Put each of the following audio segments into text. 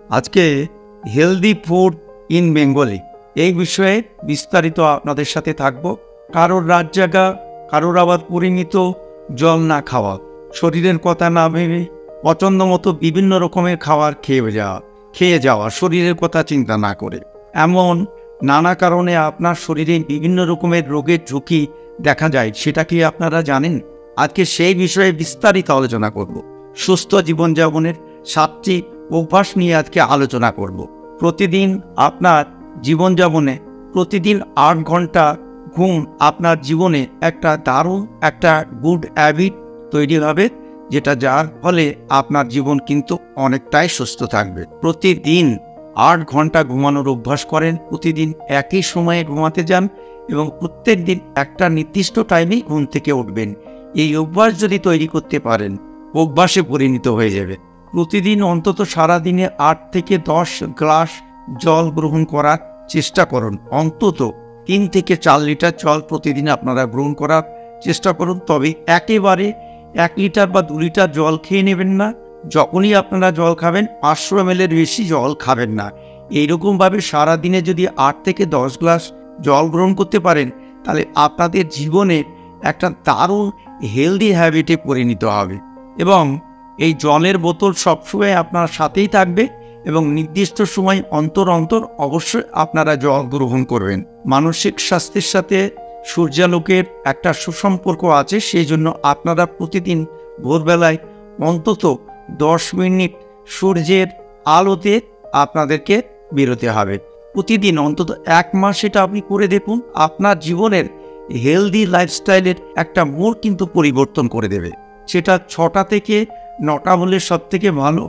আজকে healthy food in Bengali এই বিষয়ে বিস্তারিত আপনাদের সাথে থাকব। কারোর রাত জাগা, কারোর আবার পরিমিত জল না খাওয়া, শরীরের কথা না ভেবে পছন্দ মতো বিভিন্ন রকমের খাবার খেয়ে যাওয়া শরীরের কথা চিন্তা না করে, এমন নানা কারণে আপনার শরীরে বিভিন্ন রকমের রোগের ঝুঁকি দেখা যায়। সেটা কি আপনারা জানেন? আজকে সেই বিষয়ে বিস্তারিত আলোচনা করব। সুস্থ জীবনযাপনের 7টি অভ্যাস নিয়ে আজকে আলোচনা করব। প্রতিদিন আপনার জীবনযাপনে প্রতিদিন 8 ঘন্টা ঘুম আপনার জীবনে একটা দারুণ একটা গুড হ্যাবিট তৈরি হবে, যেটা যার ফলে আপনার জীবন কিন্তু অনেকটাই সুস্থ থাকবে। প্রতিদিন 8 ঘন্টা ঘুমানোর অভ্যাস করেন, প্রতিদিন একই সময়ে ঘুমাতে যান এবং প্রত্যেক দিন একটা নির্দিষ্ট টাইমেই ঘুম থেকে উঠবেন। এই অভ্যাস যদি তৈরি করতে পারেন, অভ্যাসে পরিণত হয়ে যাবে। প্রতিদিন অন্তত সারাদিনে 8 থেকে 10 গ্লাস জল গ্রহণ করার চেষ্টা করুন। অন্তত 3 থেকে 4 লিটার জল প্রতিদিন আপনারা গ্রহণ করার চেষ্টা করুন। তবে একেবারে 1 লিটার বা 2 লিটার জল খেয়ে নেবেন না। যখনই আপনারা জল খাবেন 500 ml বেশি জল খাবেন না। এইরকমভাবে সারাদিনে যদি 8 থেকে 10 গ্লাস জল গ্রহণ করতে পারেন, তাহলে আপনাদের জীবনে একটা দারুণ হেলদি হ্যাবিটে পরিণত হবে। এবং এই জলের বোতল সবসময় আপনার সাথেই থাকবে এবং নির্দিষ্ট সময় অন্তর অন্তর অবশ্যই আপনারা জল গ্রহণ করবেন। মানসিক স্বাস্থ্যের সাথে সূর্যালোকের একটা সুসম্পর্ক আছে, সেই জন্য আপনারা প্রতিদিন ভোরবেলায় অন্তত 10 মিনিট সূর্যের আলোতে আপনাদেরকে বেরোতে হবে। প্রতিদিন অন্তত 1 মাস এটা আপনি করে দেখুন, আপনার জীবনের হেলদি লাইফস্টাইলের একটা মোড় কিন্তু পরিবর্তন করে দেবে। সেটা 6টা থেকে 9টা হলে সব থেকে ভালো।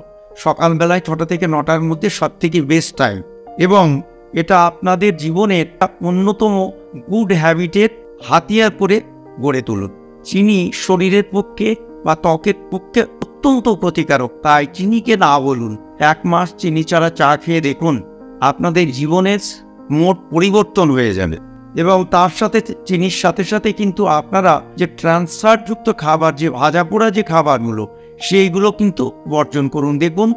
সকালবেলায় 6টা থেকে 9টার মধ্যে সব থেকে বেস্ট টাইম, এবং এটা আপনাদের জীবনের অন্যতম গুড হ্যাবিটের হাতিয়ার করে গড়ে তুলুন। চিনি শরীরের পক্ষে বা ত্বকের পক্ষে অত্যন্ত ক্ষতিকারক, তাই চিনিকে না বলুন। 1 মাস চিনি ছাড়া চা খেয়ে দেখুন, আপনাদের জীবনের মোট পরিবর্তন হয়ে যাবে। এবং তার সাথে চিনির সাথে সাথে কিন্তু আপনারা যে ট্রান্সফারযুক্ত খাবার, যে ভাজা পোড়া যে খাবারগুলো, সেইগুলো কিন্তু বর্জন করুন। দেখুন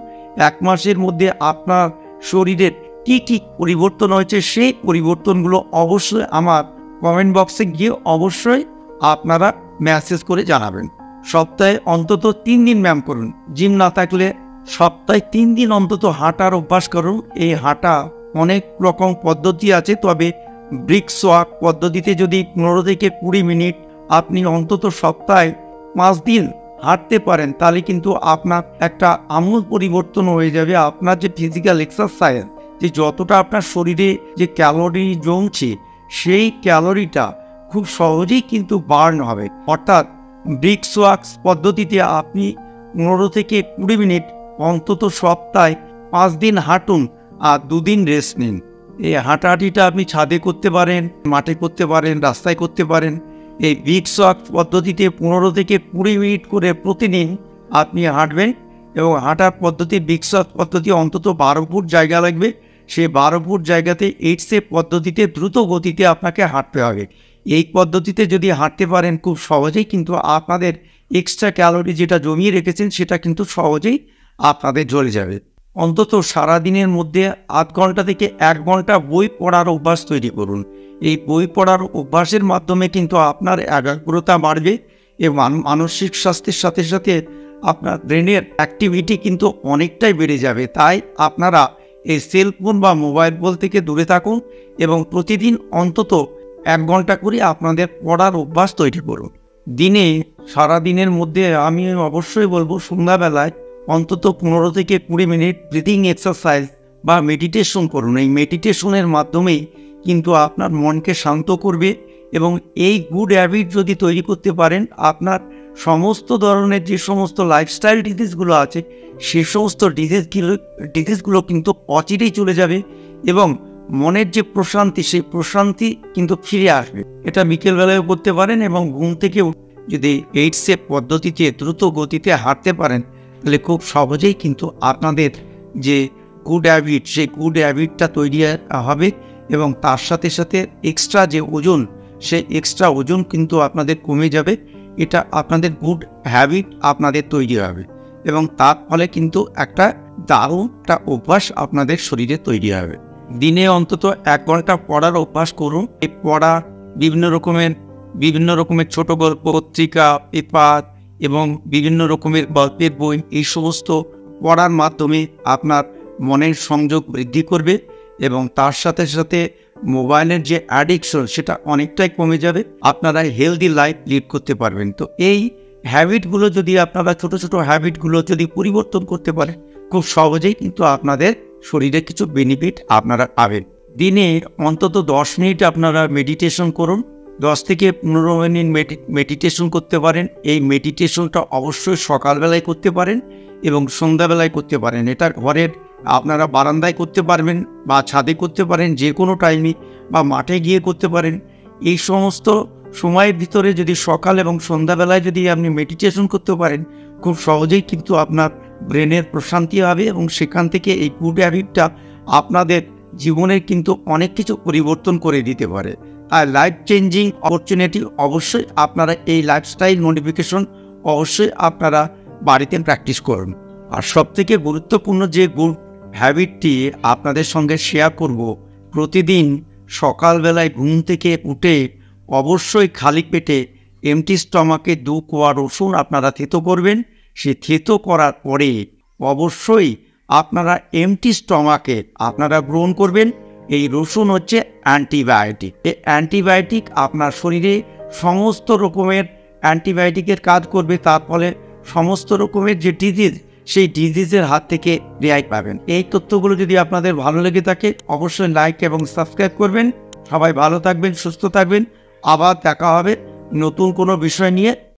1 মাসের মধ্যে আপনার শরীরের কী কী পরিবর্তন হয়েছে, সেই পরিবর্তনগুলো অবশ্যই আমার কমেন্ট বক্সে গিয়ে অবশ্যই আপনারা মেসেজ করে জানাবেন। সপ্তাহে অন্তত 3 দিন ব্যায়াম করুন। জিম না থাকলে সপ্তাহে 3 দিন অন্তত হাঁটার অভ্যাস করুন। এই হাঁটা অনেক রকম পদ্ধতি আছে, তবে ব্রিক্স ওয়াক পদ্ধতিতে যদি 15 থেকে 20 মিনিট আপনি অন্তত সপ্তাহে 5 দিন হাঁটতে পারেন, তাহলে কিন্তু আপনার একটা আমূল পরিবর্তন হয়ে যাবে। আপনার যে ফিজিক্যাল এক্সারসাইজ, যে যতটা আপনার শরীরে যে ক্যালোরি জমছে, সেই ক্যালোরিটা খুব সহজেই কিন্তু বার্ন হবে। অর্থাৎ ব্রিক্স ওয়াক্স পদ্ধতিতে আপনি 15 থেকে 20 মিনিট অন্তত সপ্তাহে 5 দিন হাঁটুন আর 2 দিন রেস্ট নিন। এই হাঁটাহাঁটিটা আপনি ছাদে করতে পারেন, মাঠে করতে পারেন, রাস্তায় করতে পারেন। এই ব্রিক্স ওয়াক্স পদ্ধতিতে 15 থেকে 20 মিনিট করে প্রতিদিন আপনি হাঁটবেন, এবং হাঁটার পদ্ধতি ব্রিক্স ওয়াক্স পদ্ধতি অন্তত 12 ফুট জায়গা লাগবে। সেই 12 ফুট জায়গাতে 8 স্টেপ পদ্ধতিতে দ্রুত গতিতে আপনাকে হাঁটতে হবে। এই পদ্ধতিতে যদি হাঁটতে পারেন, খুব সহজেই কিন্তু আপনাদের এক্সট্রা ক্যালোরি যেটা জমিয়ে রেখেছেন, সেটা কিন্তু সহজেই আপনাদের জ্বলে যাবে। অন্তত সারাদিনের মধ্যে আধ ঘন্টা থেকে 1 ঘন্টা বই পড়ার অভ্যাস তৈরি করুন। এই বই পড়ার অভ্যাসের মাধ্যমে কিন্তু আপনার একাগ্রতা বাড়বে এবং মানসিক স্বাস্থ্যের সাথে সাথে আপনার ব্রেনের অ্যাক্টিভিটি কিন্তু অনেকটাই বেড়ে যাবে। তাই আপনারা এই সেলফোন বা মোবাইল ফোন থেকে দূরে থাকুন এবং প্রতিদিন অন্তত 1 ঘন্টা করে আপনাদের পড়ার অভ্যাস তৈরি করুন। দিনে সারাদিনের মধ্যে আমি অবশ্যই বলবো সন্ধ্যাবেলায় অন্তত 15 থেকে 20 মিনিট ব্রিদিং এক্সারসাইজ বা মেডিটেশন করুন। এই মেডিটেশনের মাধ্যমেই কিন্তু আপনার মনকে শান্ত করবে, এবং এই গুড হ্যাবিট যদি তৈরি করতে পারেন, আপনার সমস্ত ধরনের যে সমস্ত লাইফস্টাইল ডিজিজগুলো আছে, সে সমস্ত ডিজিজগুলো কিন্তু অচিরেই চলে যাবে, এবং মনের যে প্রশান্তি, সেই প্রশান্তি কিন্তু ফিরে আসবে। এটা বিকেলবেলায় করতে পারেন, এবং ঘুম থেকে যদি 8 স্টেপ পদ্ধতিতে দ্রুত গতিতে হাঁটতে পারেন, তাহলে খুব সহজেই কিন্তু আপনাদের যে গুড হ্যাবিট, সেই গুড হ্যাবিটটা তৈরি হবে, এবং তার সাথে সাথে এক্সট্রা যে ওজন, সেই এক্সট্রা ওজন কিন্তু আপনাদের কমে যাবে। এটা আপনাদের গুড হ্যাবিট আপনাদের তৈরি হবে। এবং তার ফলে কিন্তু একটা দারুণ একটা অভ্যাস আপনাদের শরীরে তৈরি হবে। দিনে অন্তত 1 ঘন্টা পড়ার অভ্যাস করুন। এই পড়া বিভিন্ন রকমের ছোট গল্প, পত্রিকা, পেপার এবং বিভিন্ন রকমের গল্পের বই, এই সমস্ত পড়ার মাধ্যমে আপনার মনের সংযোগ বৃদ্ধি করবে এবং তার সাথে সাথে মোবাইলের যে অ্যাডিকশন সেটা অনেকটাই কমে যাবে। আপনারা হেলদি লাইফ লিড করতে পারবেন। তো এই হ্যাবিটগুলো যদি আপনারা ছোট ছোট হ্যাবিটগুলো যদি পরিবর্তন করতে পারেন, খুব সহজেই কিন্তু আপনাদের শরীরে কিছু বেনিফিট আপনারা পাবেন। দিনে অন্তত 10 মিনিট আপনারা মেডিটেশন করুন। 10 থেকে 15 মিনিট মেডিটেশন করতে পারেন। এই মেডিটেশনটা অবশ্যই সকালবেলায় করতে পারেন এবং সন্ধ্যাবেলায় করতে পারেন। এটা ঘরের আপনারা বারান্দায় করতে পারবেন বা ছাদে করতে পারেন, যে কোনো টাইমে, বা মাঠে গিয়ে করতে পারেন। এই সমস্ত সময়ের ভিতরে যদি সকাল এবং সন্ধ্যাবেলায় যদি আপনি মেডিটেশন করতে পারেন, খুব সহজেই কিন্তু আপনার ব্রেনের প্রশান্তি হবে এবং সেখান থেকে এই গুড হ্যাবিটটা আপনাদের জীবনের কিন্তু অনেক কিছু পরিবর্তন করে দিতে পারে। আর লাইফ চেঞ্জিং অপরচুনিটি অবশ্যই আপনারা এই লাইফস্টাইল মডিফিকেশন অবশ্যই আপনারা বাড়িতে প্র্যাকটিস করুন। আর সবথেকে গুরুত্বপূর্ণ যে গুড হ্যাবিটটি আপনাদের সঙ্গে শেয়ার করব, প্রতিদিন সকালবেলায় ঘুম থেকে উঠে অবশ্যই খালি পেটে এমটি স্টমাকে 2 কোয়া রসুন আপনারা থেতো করবেন। সে থেতো করার পরে অবশ্যই আপনারা এমটি স্টমাকে আপনারা গ্রহণ করবেন। এই রসুন হচ্ছে অ্যান্টিবায়োটিক। এই অ্যান্টিবায়োটিক আপনার শরীরে সমস্ত রকমের অ্যান্টিবায়োটিকের কাজ করবে। তার ফলে সমস্ত রকমের যে ডিজিজ, সেই ডিজিজের হাত থেকে রেহাই পাবেন। এই তথ্যগুলো যদি আপনাদের ভালো লেগে থাকে অবশ্যই লাইক এবং সাবস্ক্রাইব করবেন। সবাই ভালো থাকবেন, সুস্থ থাকবেন। আবার দেখা হবে নতুন কোনো বিষয় নিয়ে।